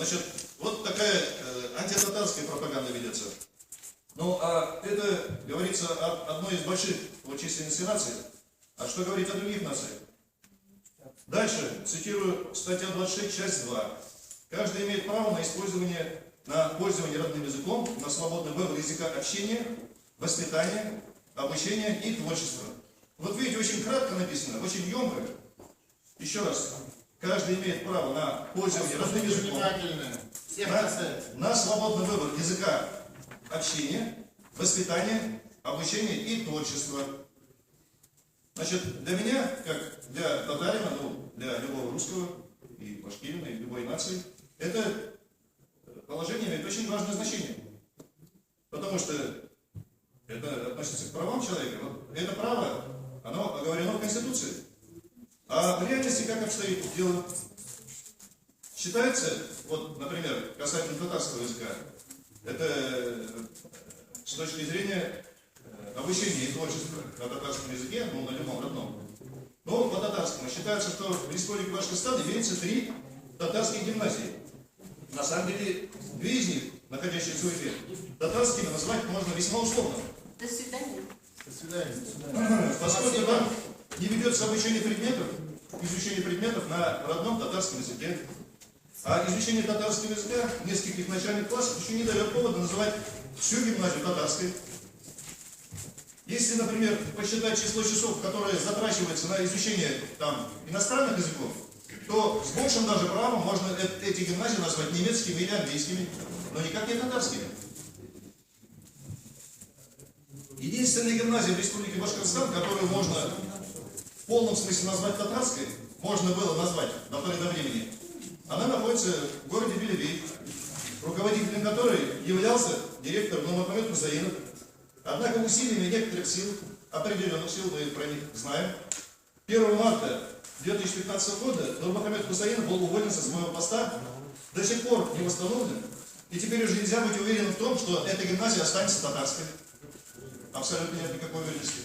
Значит, вот такая антитатарская пропаганда ведется. Ну, а это, говорится, одной из больших по численности наций. А что говорить о других нациях? Дальше, цитирую статья 26, часть 2. Каждый имеет право на пользование родным языком, на свободный выбор языка общения, воспитания, обучения и творчества. Вот видите, очень кратко написано, очень емко. Еще раз. Каждый имеет право на пользование родным языком, на свободный выбор языка общения, воспитания, обучения и творчества. Значит, для меня, как для татарина, ну, для любого русского и башкирина, и любой нации, это положение имеет очень важное значение. Потому что это относится к правам человека. Вот это право, оно оговорено в Конституции. А в реальности как обстоит дело? Считается, вот, например, касательно татарского языка, это с точки зрения обучения и творчества на татарском языке, ну, на любом родном. Но по татарскому считается, что в республике Башкортостан имеется 3 татарских гимназии. На самом деле, 2 из них, находящиеся в Уфе, татарскими назвать можно весьма условно. До свидания. До свидания. Поскольку там не ведется изучение предметов на родном татарском языке. А изучение татарского языка в нескольких начальных классах еще не дает повода называть всю гимназию татарской. Если, например, посчитать число часов, которые затрачиваются на изучение там иностранных языков, то с большим даже правом можно эти гимназии назвать немецкими или английскими, но никак не татарскими. Единственная гимназия в Республике Башкортостан, которую можно в полном смысле назвать татарской, можно было назвать до поры до времени, она находится в городе Белебей, руководителем которой являлся директор Нурмухамед Мусаинов. Однако усилиями некоторых сил, определенных сил, мы про них знаем, 1 марта 2015 года Нурмухамед Мусаинов был уволен со своего поста, до сих пор не восстановлен, и теперь уже нельзя быть уверенным в том, что эта гимназия останется татарской. Абсолютно нет никакой уверенности.